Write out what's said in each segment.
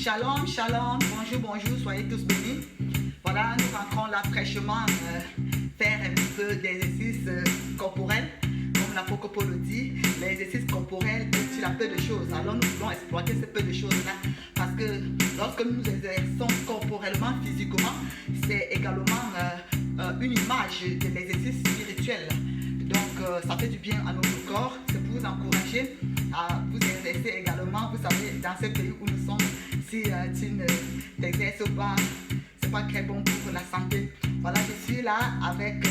Shalom, shalom, bonjour, bonjour, soyez tous bénis. Voilà, nous rentrons là fraîchement faire un petit peu d'exercices corporels. Comme l'apôtre Paul le dit, l'exercice corporel est sur la peu de choses. Alors nous voulons exploiter ces peu de choses-là. Parce que lorsque nous nous exerçons corporellement, physiquement, c'est également une image de l'exercice spirituel. Donc ça fait du bien à notre corps. C'est pour vous encourager à vous exercer également. Vous savez, dans ce pays où nous sommes, si tu ne t'exerces pas, c'est pas très bon pour la santé. Voilà, je suis là avec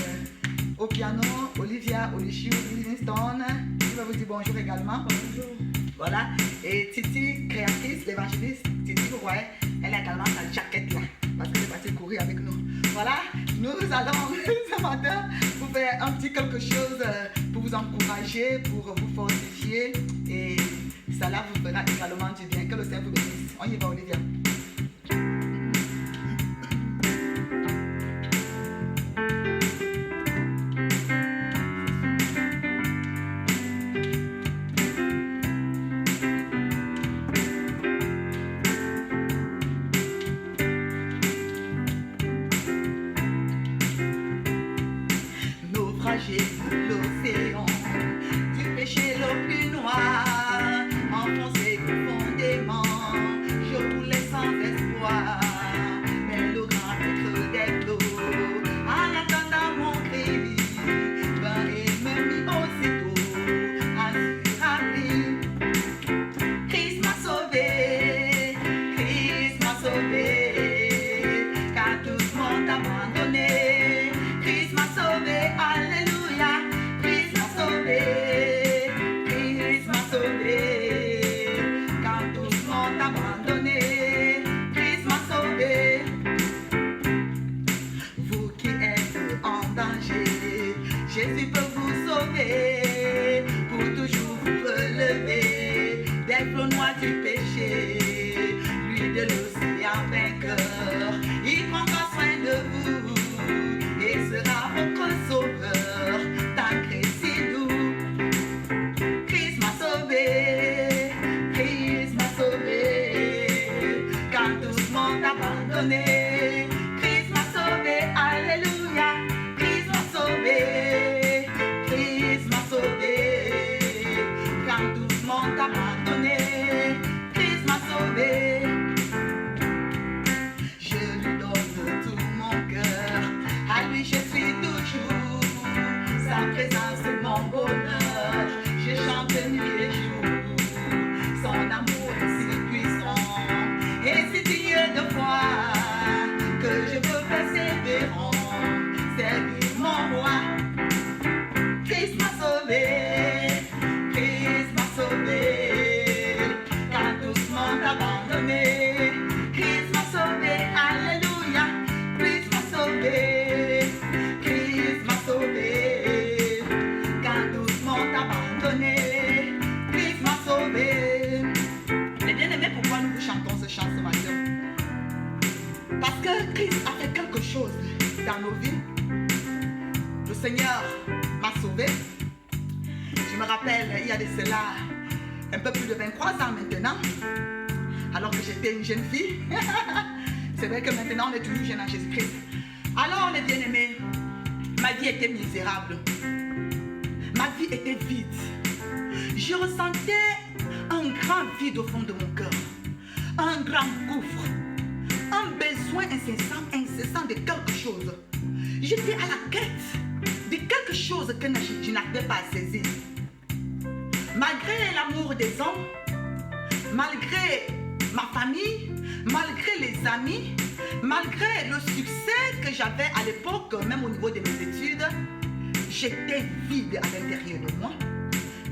au piano Olivia Olichiu Livingston. Je vais vous dire bonjour également. Bonjour. Voilà, et Titi, créatrice, l'évangéliste, Titi, vous voyez, elle a également sa jaquette là, parce qu'elle est partie courir avec nous. Voilà, nous allons ce matin vous faire un petit quelque chose pour vous encourager, pour vous fortifier, et cela vous fera également du bien. Que le Seigneur vous bénisse. On y va, Olivia. Naufragé sur l'océan, du péché le plus noir, enfoncé profondément, je roulais sans espoir, mais le grand maître des flots, en attendant mon cri, vint et me mit aussitôt à sur abri. Christ m'a sauvé, Christ m'a sauvé, car tous m'ont abandonné. Christ m'a sauvé, alléluia. Christ m'a sauvé, Christ m'a sauvé, quand tous m'ont abandonné. Christ m'a sauvé. Vous qui êtes en danger, Jésus peut vous sauver, pour toujours vous relever des flots noirs du péché. Lui de l'océan vainqueur, il prendra soin de vous et sera votre sauveur, tant si doux. Christ m'a sauvé, Christ m'a sauvé, quand tous m'ont abandonné. Christ m'a sauvé, alléluia. Christ m'a sauvé, Christ m'a sauvé, quand tous m'ont abandonné. Christ m'a sauvé. Je lui donne tout mon cœur, à lui je suis toujours, sa présence est mon bonheur, je chante nuit et jour, son amour est si puissant, et si digne de foi, que je veux persévérant, servir mon roi. Christ m'a sauvé, Christ m'a sauvé, quand tous m'ont abandonné. Christ m'a sauvé, alléluia. Christ m'a sauvé, Christ m'a sauvé, quand tous m'ont abandonné. Christ m'a sauvé. Les bien-aimés, pourquoi nous chantons ce chant ce matin? Parce que Christ a fait quelque chose dans nos vies. Le Seigneur m'a sauvé. Je me rappelle, il y a de cela un peu plus de 23 ans maintenant, alors que j'étais une jeune fille. C'est vrai que maintenant on est toujours jeune en Jésus-Christ. Alors les bien-aimés, ma vie était misérable. Ma vie était vide. Je ressentais un grand vide au fond de mon cœur. Un grand gouffre. Un besoin incessant de quelque chose. J'étais à la quête de quelque chose que je n'arrivais pas à saisir. Malgré l'amour des hommes, malgré ma famille, malgré les amis, malgré le succès que j'avais à l'époque, même au niveau de mes études, j'étais vide à l'intérieur de moi.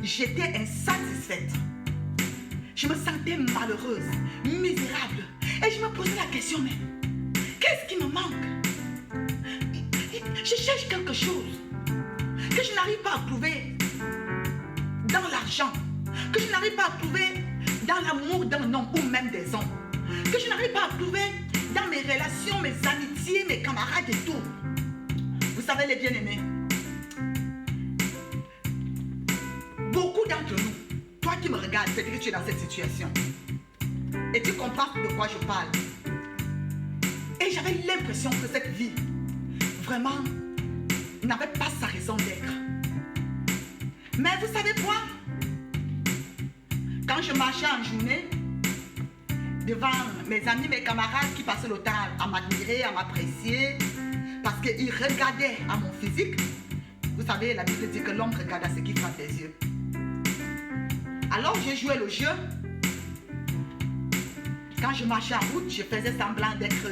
J'étais insatisfaite. Je me sentais malheureuse, misérable. Et je me posais la question, mais qu'est-ce qui me manque? Je cherche quelque chose que je n'arrive pas à trouver dans l'argent, que je n'arrive pas à trouver dans l'amour d'un homme ou même des hommes, que je n'arrive pas à trouver dans mes relations, mes amitiés, mes camarades et tout. Vous savez les bien-aimés, beaucoup d'entre nous, toi qui me regardes, c'est que tu es dans cette situation. Et tu comprends de quoi je parle. Et j'avais l'impression que cette vie, vraiment, n'avait pas sa raison d'être. Mais vous savez quoi? Quand je marchais en journée, devant mes amis, mes camarades qui passaient le temps à m'admirer, à m'apprécier, parce qu'ils regardaient à mon physique. Vous savez, la Bible dit que l'homme regarde à ce qui frappe des yeux. Alors je jouais le jeu. Quand je marchais en route, je faisais semblant d'être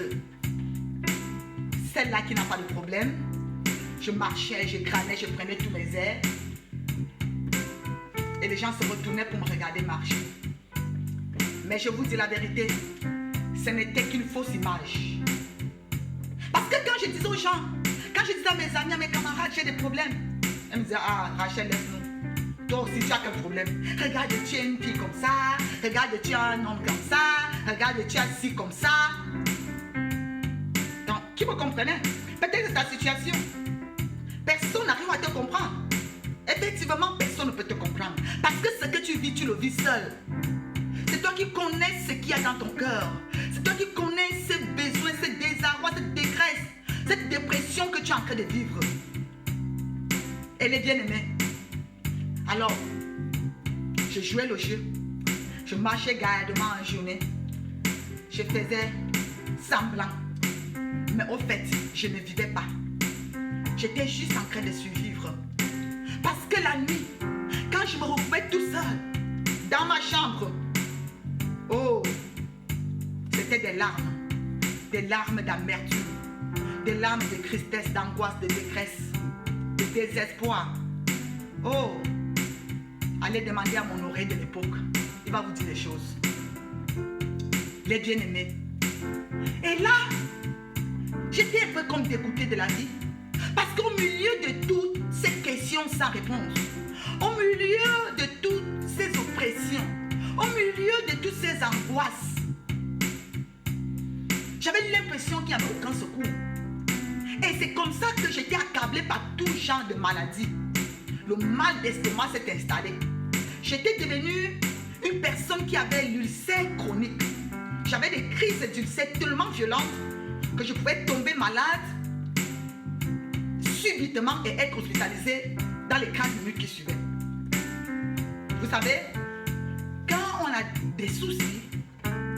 celle-là qui n'a pas de problème. Je marchais, je crânais, je prenais tous mes airs. Et les gens se retournaient pour me regarder marcher. Mais je vous dis la vérité, ce n'était qu'une fausse image. Parce que quand je disais aux gens, quand je disais à mes amis, à mes camarades, j'ai des problèmes, ils me disaient, ah Rachel, laisse-nous. Toi aussi, tu as quel problème? Regarde, tu es une fille comme ça. Regarde, tu es un homme comme ça. Regarde, tu es assis comme ça. Donc, qui me comprenait? Peut-être c'est ta situation. Personne n'arrive à te comprendre. Effectivement, personne ne peut te comprendre. Parce que ce que tu le vis seul. C'est toi qui connais ce qu'il y a dans ton cœur. C'est toi qui connais ces besoins, ces désarrois, cette détresse, cette dépression que tu es en train de vivre. Elle est bien aimée. Alors, je jouais le jeu. Je marchais gaillardement en journée. Je faisais semblant. Mais au fait, je ne vivais pas. J'étais juste en train de survivre. Parce que la nuit, quand je me retrouvais tout seul, dans ma chambre, oh, c'était des larmes d'amertume, des larmes de tristesse, d'angoisse, de détresse, de désespoir. Oh, allez demander à mon oreille de l'époque, il va vous dire des choses. Les bien-aimés. Et là, j'étais un peu comme dégoûtée de la vie. Parce qu'au milieu de toutes ces questions sans réponse, au milieu de toutes ces oppressions, au milieu de toutes ces angoisses, j'avais l'impression qu'il n'y avait aucun secours. Et c'est comme ça que j'étais accablée par tout genre de maladies. Le mal d'estomac s'est installé. J'étais devenue une personne qui avait l'ulcère chronique. J'avais des crises d'ulcère tellement violentes que je pouvais tomber malade subitement et être hospitalisée dans les 15 minutes qui suivaient. Vous savez, quand on a des soucis,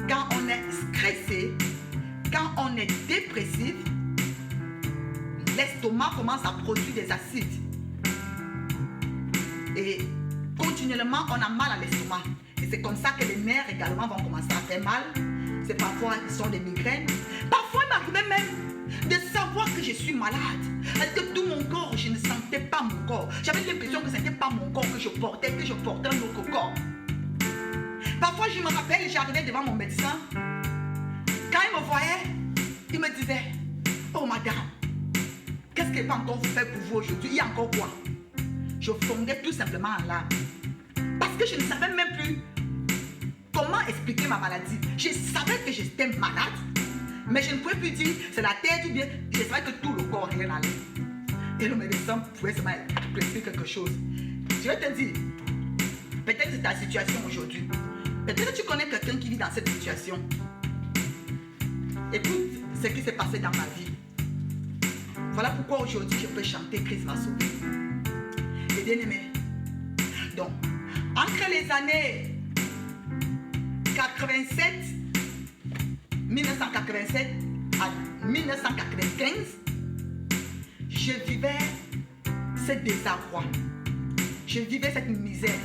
quand on est stressé, quand on est dépressif, l'estomac commence à produire des acides. Et continuellement, on a mal à l'estomac. Et c'est comme ça que les nerfs également vont commencer à faire mal. C'est parfois, ce sont des migraines. Parfois, il m'arrivait même de savoir que je suis malade. Que tout mon corps, je ne sentais pas mon corps. J'avais l'impression que ce n'était pas mon corps que je portais un autre corps. Parfois, je me rappelle, j'arrivais devant mon médecin. Quand il me voyait, il me disait, oh madame, qu'est-ce qu'il va encore faire pour vous aujourd'hui? Il y a encore quoi? Je fondais tout simplement en larmes. Parce que je ne savais même plus comment expliquer ma maladie. Je savais que j'étais malade, mais je ne pouvais plus dire c'est la tête ou bien je savais que tout le corps rien allait. Et le médecin pouvait seulement expliquer quelque chose. Je vais te dire, peut-être c'est ta situation aujourd'hui. Peut-être que tu connais quelqu'un qui vit dans cette situation. Écoute ce qui s'est passé dans ma vie. Voilà pourquoi aujourd'hui je peux chanter Christ m'a sauvé. Et bien aimé. Donc, entre les années 1987 à 1995, je vivais ce désarroi. Je vivais cette misère.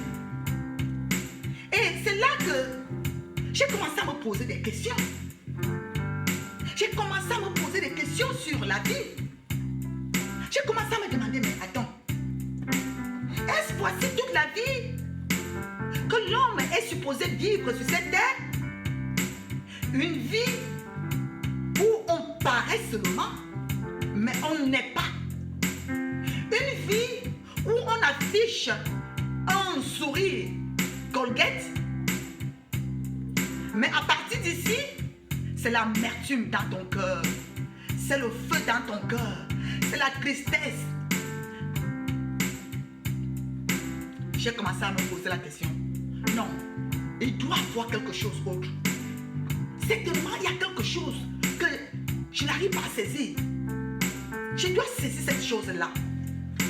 Et c'est là que j'ai commencé à me poser des questions. J'ai commencé à me poser des questions sur la vie. J'ai commencé à me demander, mais attends, est-ce voici toute la vie que l'homme est supposé vivre sur cette terre? Une vie où on paraît seulement, mais on n'est pas. Une vie où on affiche un sourire Colgate, mais à partir d'ici, c'est l'amertume dans ton cœur, c'est le feu dans ton cœur, c'est la tristesse. J'ai commencé à me poser la question. Non, il doit y avoir quelque chose d'autre. c'est tellement, il y a quelque chose que je n'arrive pas à saisir. Je dois saisir cette chose-là.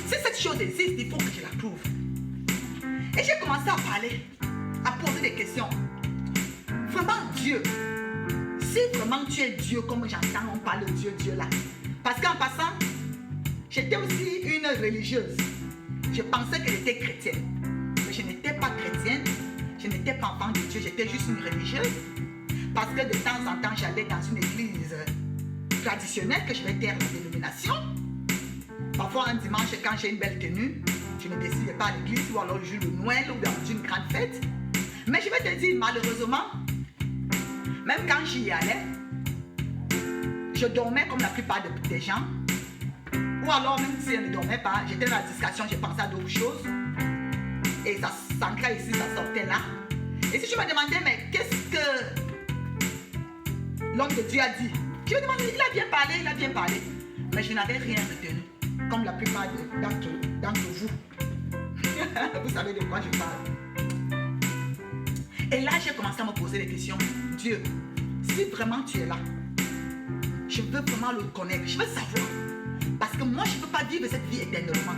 Si cette chose existe, il faut que je la trouve. Et j'ai commencé à parler, à poser des questions. Vraiment Dieu, si vraiment tu es Dieu, comme j'entends, on parle de Dieu, Dieu là. Parce qu'en passant, j'étais aussi une religieuse. Je pensais qu'elle était chrétienne. Mais je n'étais pas chrétienne. Je n'étais pas enfant de Dieu. J'étais juste une religieuse. Parce que de temps en temps, j'allais dans une église traditionnelle, que je vais taire la dénomination. Parfois, un dimanche, quand j'ai une belle tenue, je ne décide pas à l'église, ou alors le jour de Noël, ou dans une grande fête. Mais je vais te dire, malheureusement, même quand j'y allais, je dormais comme la plupart des gens. Ou alors, même si je ne dormais pas, j'étais dans la discussion, je pensais à d'autres choses. Et ça s'ancrait ici, ça sortait là. Et si je me demandais, mais qu'est-ce que l'homme de Dieu a dit? Je me demandais, il a bien parlé. Mais je n'avais rien retenu, comme la plupart d'entre vous. Vous savez de quoi je parle. Et là, j'ai commencé à me poser des questions. Dieu, si vraiment tu es là, je veux vraiment le connaître, je veux savoir. Parce que moi, je ne peux pas vivre cette vie éternellement.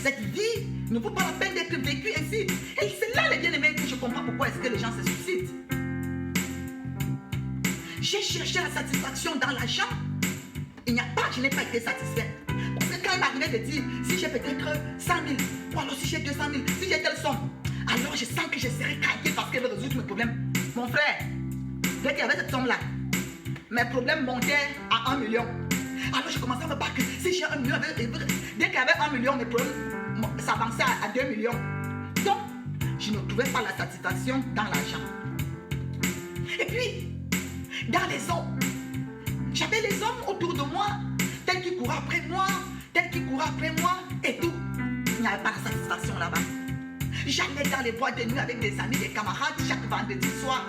Cette vie ne vaut pas la peine d'être vécue ainsi. Et c'est là, les bien-aimés, que je comprends pourquoi est-ce que les gens se suicident. J'ai cherché la satisfaction dans l'argent. Je n'ai pas été satisfait. Parce que quand il m'arrivait de dire, si j'ai peut-être 100 000, ou alors si j'ai 200 000, si j'ai telle somme, alors je sens que je serai craqué parce qu'elle veut résoudre mes problèmes. Mon frère, dès qu'il y avait cette somme-là, mes problèmes montaient à 1 million. Alors je commençais à me battre que si j'ai 1 million, dès qu'il y avait 1 million, mes problèmes s'avançaient à 2 millions. Donc, je ne trouvais pas la satisfaction dans l'argent. Et puis, dans les hommes, j'avais les hommes autour de moi, tels qui couraient après moi, et tout. Il n'y avait pas la satisfaction là-bas. J'allais dans les boîtes de nuit avec des amis, des camarades, chaque vendredi soir.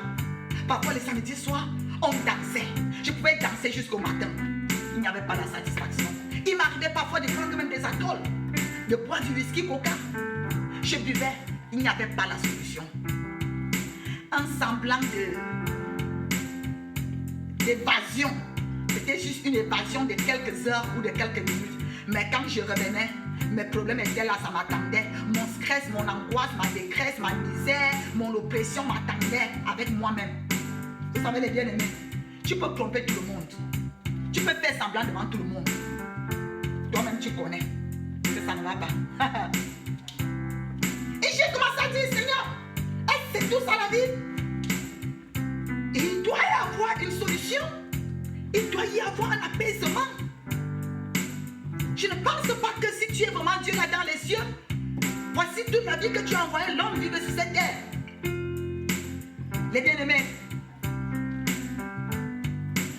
Parfois, les samedis soirs, on dansait. Je pouvais danser jusqu'au matin. Il n'y avait pas la satisfaction. Il m'arrivait parfois de prendre même des alcools, de boire du whisky, coca. Je buvais, il n'y avait pas la solution. Un semblant d'évasion. C'était juste une évasion de quelques heures ou de quelques minutes. Mais quand je revenais, mes problèmes étaient là, ça m'attendait. Mon stress, mon angoisse, ma détresse, ma misère, mon oppression m'attendait avec moi-même. Vous savez les bien-aimés, tu peux tromper tout le monde. Tu peux faire semblant devant tout le monde. Toi-même tu connais que ça ne va pas. Et j'ai commencé à dire, Seigneur, est-ce que c'est tout ça la vie? Il doit y avoir une solution. Il doit y avoir un apaisement. Je ne pense pas que si tu es vraiment Dieu là dans les cieux, voici toute la vie que tu as envoyé l'homme vivre sur cette terre. Les bien-aimés,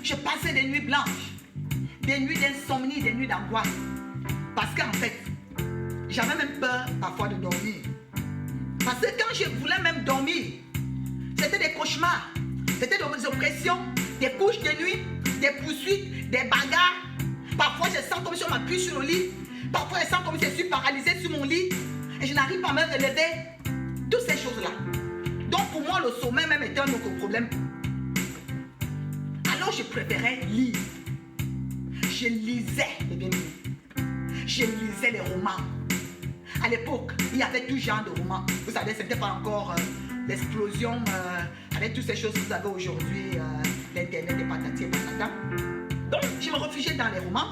je passais des nuits blanches, des nuits d'insomnie, des nuits d'angoisse. Parce qu'en fait, j'avais même peur parfois de dormir. Parce que quand je voulais même dormir, c'était des cauchemars, c'était des oppressions, des couches de nuit, des poursuites, des bagarres. Parfois, je sens comme si on m'appuie sur le lit. Parfois, je sens comme si je suis paralysée sur mon lit. Et je n'arrive pas à me relever. Toutes ces choses-là. Donc, pour moi, le sommeil même était un autre problème. Alors, je préférais lire. Je lisais les bien-aimés. Je lisais les romans. À l'époque, il y avait tout genre de romans. Vous savez, ce n'était pas encore l'explosion avec toutes ces choses que vous avez aujourd'hui, l'Internet et patati et patata. Donc, je me réfugiais dans les romans.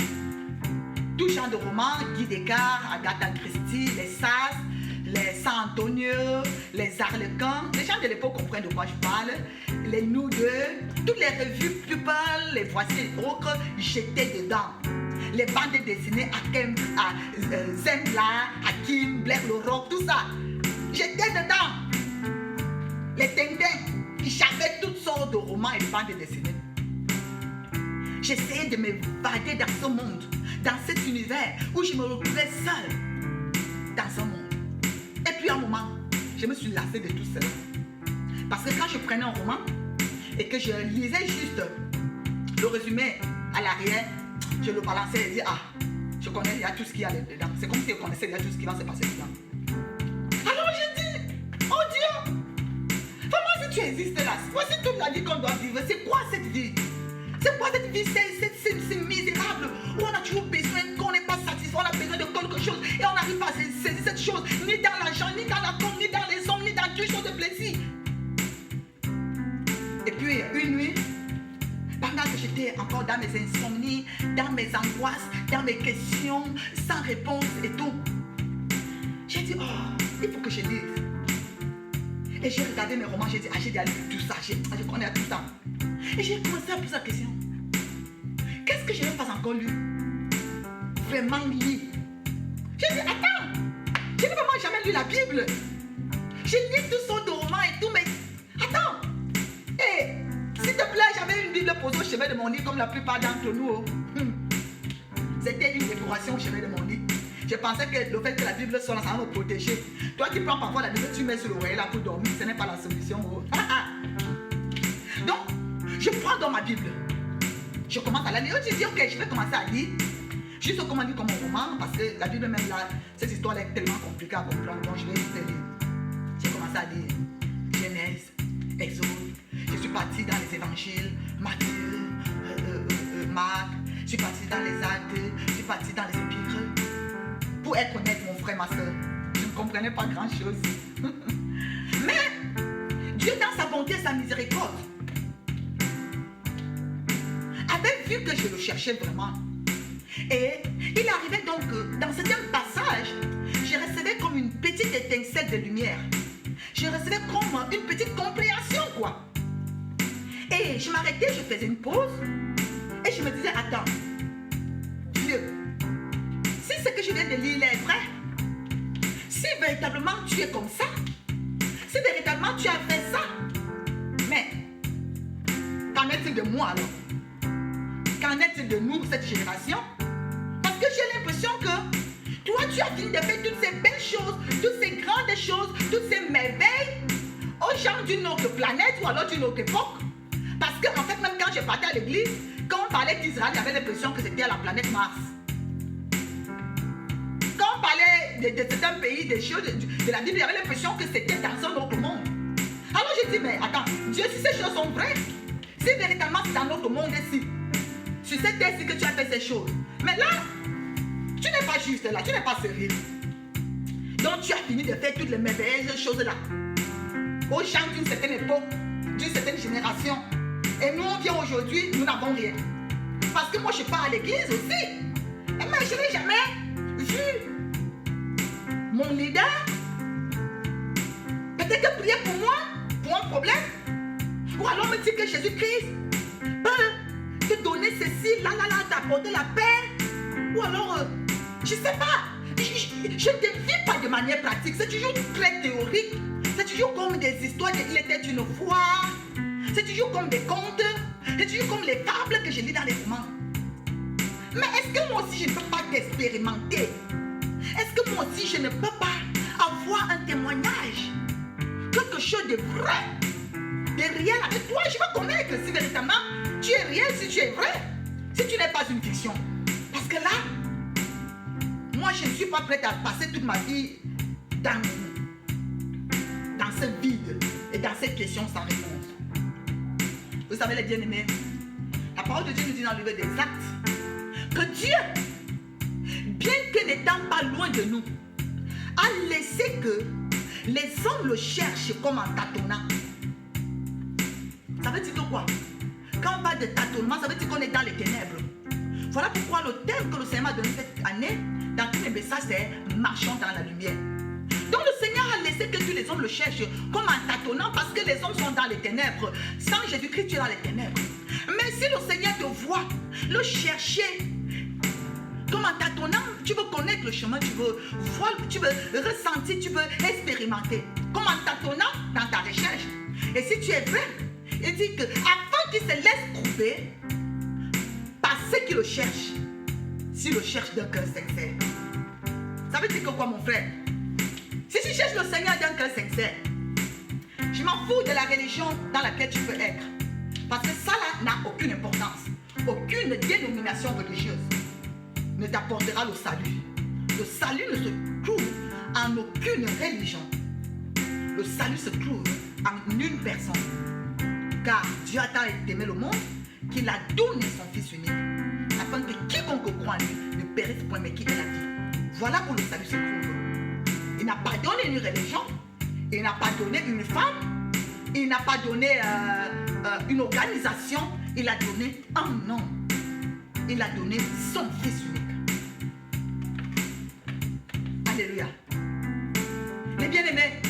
Tout genre de romans, Guy Descartes, Agatha Christie, les Sas, les Saint Antonio, les Harlequins. Les gens de l'époque comprennent de quoi je parle. Les Nous Deux, toutes les revues People, les Voici et autres, j'étais dedans. Les bandes dessinées à Zembla, Hakim, Blair le Rock, tout ça. J'étais dedans. Les Tintins, j'avais toutes sortes de romans et de bandes dessinées. J'essayais de m'évader dans ce monde, dans cet univers où je me retrouvais seule dans ce monde. Et puis à un moment, je me suis lassée de tout cela. Parce que quand je prenais un roman et que je lisais juste le résumé à l'arrière, je le balançais et disais, ah, je connais déjà tout ce qu'il y a dedans. C'est comme si je connaissais déjà tout ce qui va se passer dedans. Alors j'ai dit, oh Dieu, vraiment si tu existes là, voici toute la vie qu'on doit vivre. C'est quoi cette vie? C'est quoi cette vie? C'est misérable. Où on a toujours besoin, qu'on n'est pas satisfait, on a besoin de quelque chose et on n'arrive pas à saisir cette chose, ni dans l'argent, ni dans la com, ni dans les hommes, ni dans toute chose de plaisir. Et puis, une nuit, pendant que j'étais encore dans mes insomnies, dans mes angoisses, dans mes questions, sans réponse et tout, j'ai dit, oh, il faut que je lise. Et j'ai regardé mes romans, j'ai dit, ah, j'ai déjà lu tout ça, je connais tout ça. Et j'ai commencé à poser la question, qu'est-ce que je n'ai pas encore lu? Vraiment lire. J'ai dit, attends, je n'ai vraiment jamais lu la Bible. J'ai lu toutes sortes de romans et tout, mais attends, hé, s'il te plaît, j'avais une Bible posée au chevet de mon lit, comme la plupart d'entre nous. C'était une décoration au chevet de mon lit. Je pensais que le fait que la Bible soit là, ça va me protéger. Toi qui prends parfois la Bible, tu mets sur l'oreille là pour dormir, ce n'est pas la solution. Donc, je prends dans ma Bible. Je commence à la lire. Je dis, ok, je vais commencer à lire. Juste comment lire comme un roman, parce que la Bible même là, cette histoire est tellement compliquée à comprendre. Donc, je vais juste lire. J'ai commencé à lire Genèse, Exode. Je suis parti dans les évangiles, Matthieu, Marc. Je suis parti dans les actes. Je suis parti dans les épîtres. Pour être honnête, mon frère, ma soeur, je ne comprenais pas grand-chose. Mais Dieu, dans sa bonté et sa miséricorde, avait vu que je le cherchais vraiment. Et il arrivait donc que dans certains passages, je recevais comme une petite étincelle de lumière. Je recevais comme une petite compréhension, quoi. Et je m'arrêtais, je faisais une pause. Et je me disais, attends, Dieu, si ce que je viens de lire est vrai, si véritablement tu es comme ça, si véritablement tu as fait ça, mais qu'en est-il de moi alors? Qu'en est-il de nous, cette génération? Parce que j'ai l'impression que toi, tu as fini de faire toutes ces belles choses, toutes ces grandes choses, toutes ces merveilles aux gens d'une autre planète ou alors d'une autre époque. Parce que en fait, même quand je partais à l'église, quand on parlait d'Israël, j'avais l'impression que c'était à la planète Mars. Quand on parlait de certains pays, des choses de la Bible, j'avais l'impression que c'était dans un autre monde. Alors j'ai dit, mais attends, Dieu, si ces choses sont vraies, si véritablement c'est dans notre monde ici, sur cette terre-ci que tu as fait ces choses, mais là, tu n'es pas juste là, tu n'es pas sérieux. Donc tu as fini de faire toutes les merveilleuses choses là, aux gens d'une certaine époque, d'une certaine génération. Et nous, on vient aujourd'hui, nous n'avons rien. Parce que moi, je pars à l'église aussi. Mais je n'ai jamais vu mon leader peut-être prier pour moi, pour un problème. Ou alors me dire que Jésus-Christ peut te donner ceci, là, t'apporter la paix. Ou alors, je ne sais pas. Je ne dévie pas de manière pratique. C'est toujours très théorique. C'est toujours comme des histoires de il était une fois. C'est toujours comme des contes. C'est toujours comme les fables que je lis dans les romans. Mais est-ce que moi aussi je ne peux pas t'expérimenter? Est-ce que moi aussi je ne peux pas avoir un témoignage? Quelque chose de vrai, de réel avec toi? Je veux connaître si véritablement tu es réel, si tu es vrai, si tu n'es pas une fiction. Parce que là, moi je ne suis pas prête à passer toute ma vie dans ce vide et dans cette question sans réponse. Vous savez les bien-aimés, la parole de Dieu nous dit dans le livre des Actes que Dieu, bien que n'étant pas loin de nous, a laissé que les hommes le cherchent comme en tâtonnant. Ça veut dire que quoi? Quand on parle de tâtonnement, ça veut dire qu'on est dans les ténèbres. Voilà pourquoi le thème que le Seigneur m'a donné cette année, dans tous les messages, c'est marchons dans la lumière. Donc le Seigneur a laissé que tous les hommes le cherchent comme en tâtonnant parce que les hommes sont dans les ténèbres. Sans Jésus-Christ, tu es dans les ténèbres. Mais si le Seigneur te voit, le chercher comme en tâtonnant, tu veux connaître le chemin, tu veux voir, tu veux ressentir, tu veux expérimenter. Comme en tâtonnant dans ta recherche. Et si tu es vrai, il dit que afin qu'il se laisse trouver par ceux qui le cherchent, s'il le cherche d'un cœur sincère. Ça veut dire que quoi, mon frère? Si tu cherches le Seigneur d'un cœur sincère, je m'en fous de la religion dans laquelle tu peux être. Parce que ça là n'a aucune importance. Aucune dénomination religieuse ne t'apportera le salut. Le salut ne se trouve en aucune religion. Le salut se trouve en une personne. Car Dieu a tant aimé le monde qu'il a donné son Fils unique, afin que quiconque croit en lui ne périsse point, mais qu'il ait la vie. Voilà où le salut se trouve. Il n'a pas donné une religion, il n'a pas donné une femme, il n'a pas donné une organisation, il a donné un nom. Il a donné son Fils unique. Alléluia. Les bien-aimés,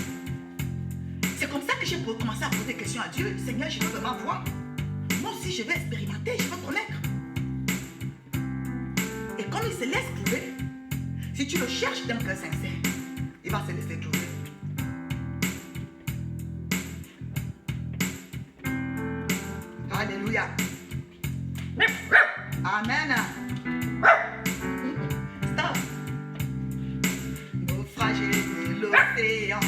c'est comme ça que j'ai commencé à poser des questions à Dieu. Seigneur, je veux vraiment voir. Moi aussi, je vais expérimenter, je veux connaître. Et comme il se laisse trouver, si tu le cherches d'un cœur sincère, il va se laisser trouver. Alléluia. Amen. Stop. Naufragé de l'océan,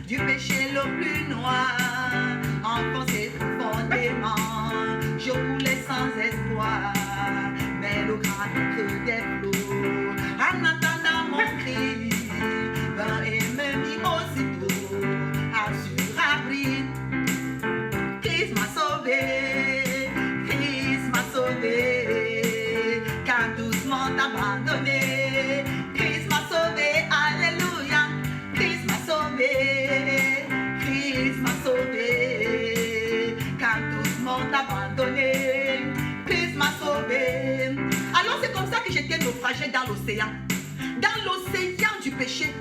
du péché le plus noir, enfoncé profondément, je coulais sans espoir, mais le grand creux des flots, en entendant mon cri, vint et me mit aussitôt sur abri. Christ m'a sauvé, Christ m'a sauvé, car doucement abandonné. Christ m'a sauvé, alléluia. Christ m'a sauvé, Christ m'a sauvé, car doucement abandonné. Christ m'a sauvé. Alors c'est comme ça que j'étais naufragé dans l'océan du péché,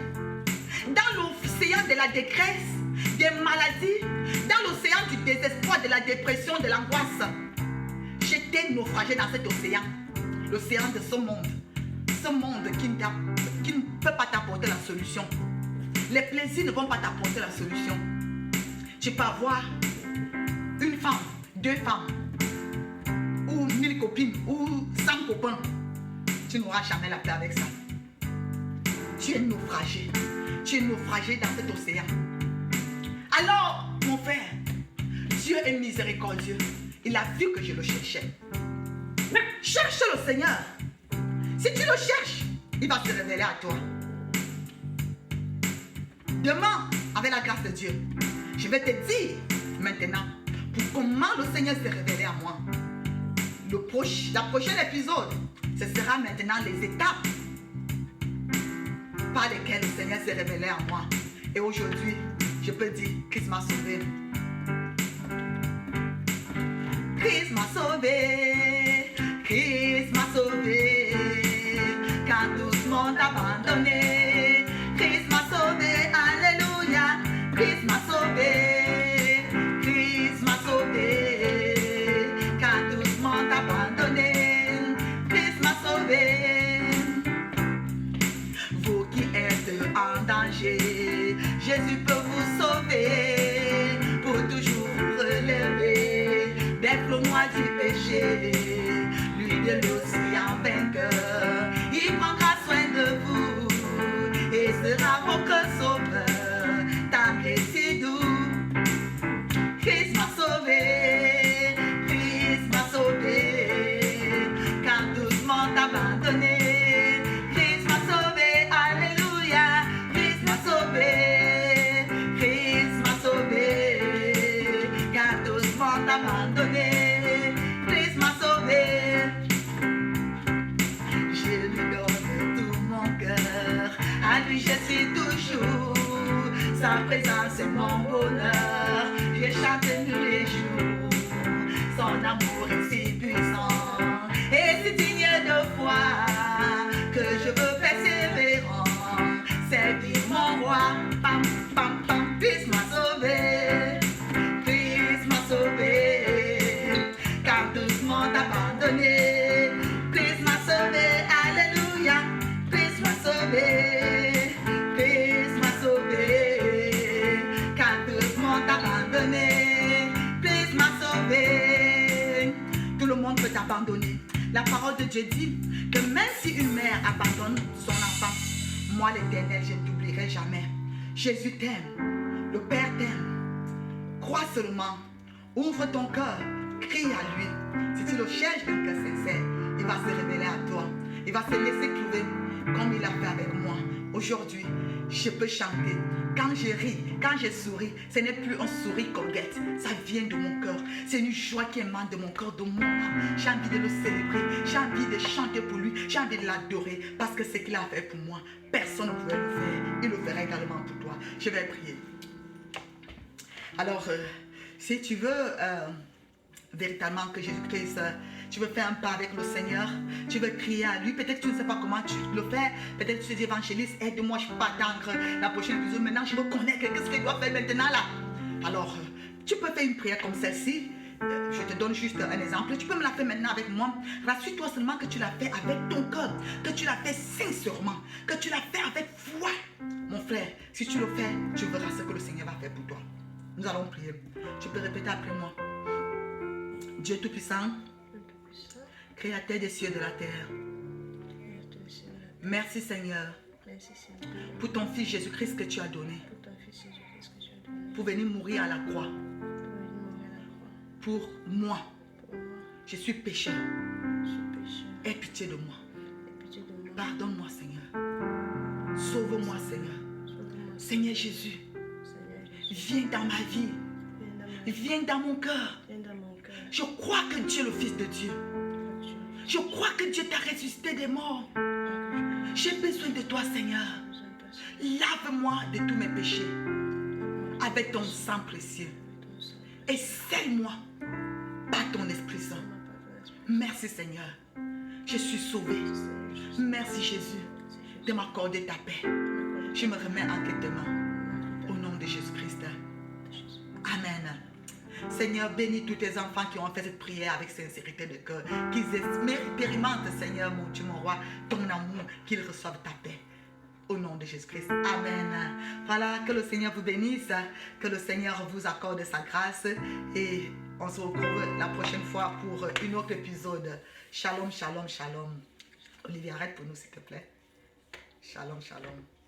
dans l'océan de la détresse, des maladies, dans l'océan du désespoir, de la dépression, de l'angoisse. J'étais naufragé dans cet océan, l'océan de ce monde qui ne peut pas t'apporter la solution. Les plaisirs ne vont pas t'apporter la solution. Tu peux avoir une femme, 2 femmes, ou 1000 copines, ou 100 copains. Tu n'auras jamais la paix avec ça. Tu es naufragé. Tu es naufragé dans cet océan. Alors, mon frère, Dieu est miséricordieux. Il a vu que je le cherchais. Mais cherche le Seigneur. Si tu le cherches, il va se révéler à toi. Demain, avec la grâce de Dieu, je vais te dire maintenant pour comment le Seigneur s'est révélé à moi. La prochaine épisode, ce sera maintenant les étapes par lesquelles le Seigneur s'est révélé à moi. Et aujourd'hui, je peux dire, Christ m'a sauvé. Christ m'a sauvé, Christ m'a sauvé, quand doucement abandonné. Christ m'a sauvé, alléluia. Christ m'a sauvé, Christ m'a sauvé, quand doucement abandonné. Christ m'a sauvé. Vous qui êtes en danger, Jésus peut vous sauver, pour toujours vous relever des flots noirs du péché. Lui de l'océan vainqueur, il prendra soin de vous et sera votre sauveur, tendre et si doux. Christ m'a sauvé, Christ m'a sauvé, quand doucement abandonné. Christ m'a sauvé, alléluia. Christ m'a sauvé, Christ m'a sauvé, quand doucement abandonné. Christ m'a sauvé. Je lui donne tout mon cœur, à lui je suis toujours. Sa présence est mon bonheur, je chante tous les jours. Son amour est si puissant et si digne de foi, que je veux persévérant servir mon roi. Pam, pam, pam. Christ m'a sauvé, Christ m'a sauvé, car doucement abandonné. Christ m'a sauvé, alléluia. Christ m'a sauvé, Christ m'a sauvé, car doucement abandonné. Christ m'a sauvé. Tout le monde peut t'abandonner. La parole de Dieu dit que même si une mère abandonne son enfant, moi l'Éternel, je ne t'oublierai jamais. Jésus t'aime, le Père t'aime. Crois seulement, ouvre ton cœur, crie à lui. Si tu le cherches d'un cœur sincère, il va se révéler à toi. Il va se laisser trouver comme il a fait avec moi. Aujourd'hui, je peux chanter. Quand je ris, quand je souris, ce n'est plus un sourire Colgate. Ça vient de mon cœur. C'est une joie qui émane de mon cœur, de mon âme. J'ai envie de le célébrer. J'ai envie de chanter pour lui. J'ai envie de l'adorer parce que ce qu'il a fait pour moi, personne ne pouvait le faire. Il le fera également pour toi. Je vais prier. Alors, si tu veux véritablement que Jésus-Christ, tu veux faire un pas avec le Seigneur, tu veux crier à lui, peut-être que tu ne sais pas comment tu le fais, peut-être que tu dis évangéliste, aide-moi, je ne peux pas attendre la prochaine épisode, maintenant je veux connaître qu'est-ce qu'il doit faire maintenant là. Alors, tu peux faire une prière comme celle-ci, je te donne juste un exemple, tu peux me la faire maintenant avec moi, rassure-toi seulement que tu l'as fait avec ton cœur, que tu l'as fait sincèrement, que tu l'as fait avec foi. Mon frère, si tu le fais, tu verras ce que le Seigneur va faire pour toi. Nous allons prier. Tu peux répéter après moi. Dieu Tout-Puissant, Créateur des cieux et de la terre. Merci Seigneur pour ton Fils Jésus-Christ que tu as donné pour venir mourir à la croix. Pour moi, je suis pécheur. Aie pitié de moi. Pardonne-moi Seigneur. Sauve-moi Seigneur. Seigneur Jésus, viens dans ma vie. Viens dans mon cœur. Je crois que Dieu est le Fils de Dieu. Je crois que Dieu t'a ressuscité des morts. J'ai besoin de toi, Seigneur. Lave-moi de tous mes péchés avec ton sang précieux. Et scelle-moi par ton Esprit Saint. Merci, Seigneur. Je suis sauvé. Merci, Jésus, de m'accorder ta paix. Je me remets entre tes mains. Au nom de Jésus-Christ. Amen. Seigneur, bénis tous tes enfants qui ont fait cette prière avec sincérité de cœur. Qu'ils expérimentent, Seigneur, mon Dieu, mon roi, ton amour, qu'ils reçoivent ta paix. Au nom de Jésus-Christ. Amen. Voilà, que le Seigneur vous bénisse, que le Seigneur vous accorde sa grâce et on se retrouve la prochaine fois pour un autre épisode. Shalom, shalom, shalom. Olivier, arrête pour nous, s'il te plaît. Shalom, shalom.